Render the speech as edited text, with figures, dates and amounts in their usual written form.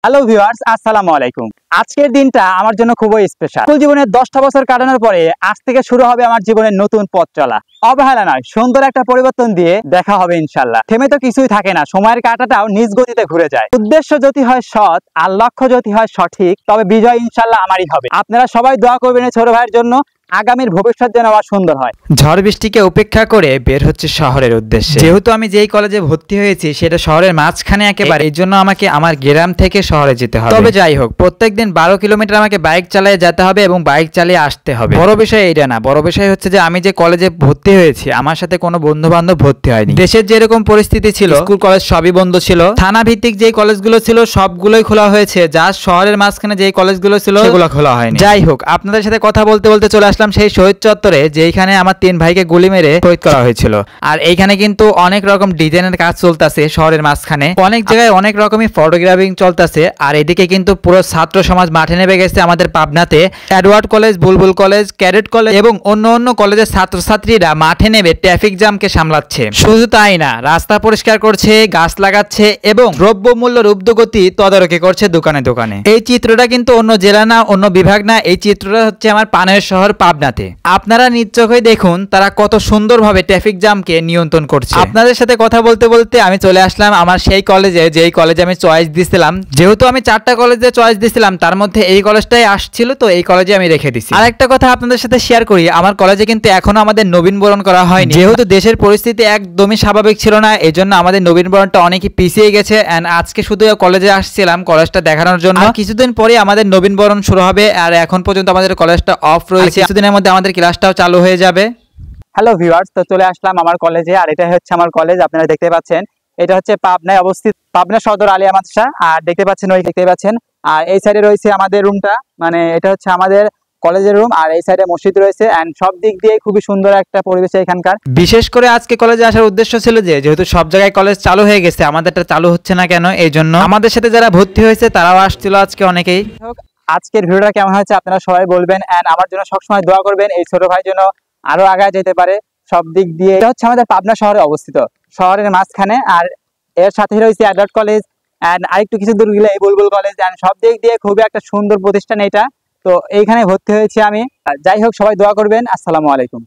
Hello viewers, আসসালামু আলাইকুম। আজকের দিনটা আমার জন্য খুবই স্পেশাল। স্কুল জীবনের 10টা বছর কাটানোর পরে আজ থেকে শুরু হবে আমার জীবনের নতুন পথ চলা। অবহেলা নয়, সুন্দর একটা পরিবর্তন দিয়ে দেখা হবে ইনশাআল্লাহ। থেমে তো কিছুই থাকে না, সময়ের কাঁটাটাও নিজ গতিতে ঘুরে যায়। উদ্দেশ্য যদি হয় সৎ আর লক্ষ্য যদি হয় সঠিক, তবে বিজয় ইনশাআল্লাহ আমারই হবে। আপনারা সবাই দোয়া করবেন এই ছোট ভাইয়ের জন্য, আগামীর ভবিষ্যৎ যেন আবার সুন্দর হয়। ঝড় বৃষ্টিকে উপেক্ষা করে বের হচ্ছে শহরের উদ্দেশ্যে। যেহেতু আমি যেই কলেজে ভর্তি হয়েছি সেটা শহরের মাঝখানে একেবারে, এই জন্য আমাকে আমার গ্রাম থেকে শহরে যেতে হবে। তবে যাই হোক, প্রত্যেকদিন 12 কিলোমিটার আমাকে বাইক চালিয়ে যেতে হবে এবং বাইক চালিয়ে আসতে হবে। বড় বিষয় এইটা না, বড় বিষয় হচ্ছে যে আমি যে কলেজে ভর্তি হয়েছি আমার সাথে কোনো বন্ধু বান্ধব ভর্তি হয়নি। দেশের যেরকম পরিস্থিতি ছিল, স্কুল কলেজ সবই বন্ধ ছিল, থানা ভিত্তিক যেই কলেজগুলো ছিল সবগুলোই খোলা হয়েছে, যা শহরের মাঝখানে যেই কলেজগুলো ছিল সেগুলো খোলা হয়নি। যাই হোক, আপনাদের সাথে কথা বলতে বলতে চলে সেই শহীদ চত্বরে, যেখানে আমার 3 ভাইকে গুলি মেরে শহীদ করা হয়েছিল। আর এইখানে কিন্তু অনেক রকম ডিজাইনের কাজ চলতেছে শহরের মাঝখানে, অনেক জায়গায় অনেক রকমই ফটোগ্রাফিং চলতেছে। আর এদিকে কিন্তু পুরো ছাত্র সমাজ মাঠে নেমে গেছে আমাদের পাবনাতে। এডওয়ার্ড কলেজ, বুলবুল কলেজ, ক্যাডেট কলেজ এবং অন্য অন্য কলেজের ছাত্রছাত্রীরা মাঠে নেমে ট্রাফিক জ্যামকে সামলাচ্ছে। শুধু তাই না, রাস্তা পরিষ্কার করছে, গাছ লাগাচ্ছে এবং দ্রব্যমূল্যের ঊর্ধ্বগতি তদারকি করছে দোকানে দোকানে। এই চিত্রটা কিন্তু অন্য জেলা না, অন্য বিভাগ না, এই চিত্রটা হচ্ছে আমার পানের শহর পাবনাতে। আপনারা নিজ চোখে দেখুন তারা কত সুন্দরভাবে ট্রাফিক জ্যামকে নিয়ন্ত্রণ করছে। আপনাদের সাথে কথা বলতে বলতে আমি চলে আসলাম আমার সেই কলেজে, যেই কলেজে আমি চয়েস দিছিলাম। যেহেতু আমি 4টা কলেজে চয়েস দিছিলাম, তার মধ্যে এই কলেজটাই আসছিল, তো এই কলেজে আমি রেখে দিছি। আর একটা কথা আপনাদের সাথে শেয়ার করি, আমার কলেজে কিন্তু এখনো আমাদের নবীনবরণ করা হয়নি। যেহেতু দেশের পরিস্থিতি একদমই স্বাভাবিক ছিল না, এই জন্য আমাদের নবীনবরণটা অনেকই পিছিয়ে গেছে। এন্ড আজকে শুধু কলেজে আসছিলাম কলেজটা দেখানোর জন্য। কিছুদিন পরে আমাদের নবীনবরণ শুরু হবে, আর এখন পর্যন্ত আমাদের কলেজটা অফ রয়েছে। কিছুদিনের মধ্যে আমাদের ক্লাসটাও চালু হয়ে যাবে। হ্যালো ভিউয়ার্স, তো চলে আসলাম আমার কলেজে, আর এটা হচ্ছে আমার কলেজ। আপনারা দেখতে পাচ্ছেন এটা হচ্ছে পাবনায় অবস্থিত, পাবনা সদর আলিয়া মাদ্রাসা। আর দেখতে পাচ্ছেন আর এই সাইডে রয়েছে আমাদের রুমটা, মানে এটা হচ্ছে আমাদের কলেজের রুম, আর এই সাইডে মসজিদ রয়েছে। এন্ড সব দিক দিয়ে খুবই সুন্দর একটা পরিবেশ এখানকার। বিশেষ করে আজকে কলেজে আসার উদ্দেশ্য ছিল যে, যেহেতু সব জায়গায় কলেজ চালু হয়ে গেছে, আমাদেরটা চালু হচ্ছে না কেন, এই জন্য আমাদের সাথে যারা ভর্তি হয়েছে তারাও আসছিল আজকে অনেকেই। আজকের ভিডিওটা কেমন হয়েছে আপনারা সবাই বলবেন, এন্ড আমার জন্য সবসময় দোয়া করবেন এই ছোট ভাই যেন আরো আগায় যেতে পারে সব দিক দিয়ে। এটা হচ্ছে আমাদের পাবনা শহরে অবস্থিত, শহরের মাঝখানে। আর এর সাথে রয়েছে এডওয়ার্ড কলেজ, এন্ড আরেকটু কিছু দূর গেলে এই বুলবুল কলেজ। এন্ড সব দিক দিয়ে খুবই একটা সুন্দর প্রতিষ্ঠান এটা। তো এইখানে ভর্তি হয়েছি আমি। যাই হোক, সবাই দোয়া করবেন। আসসালামু আলাইকুম।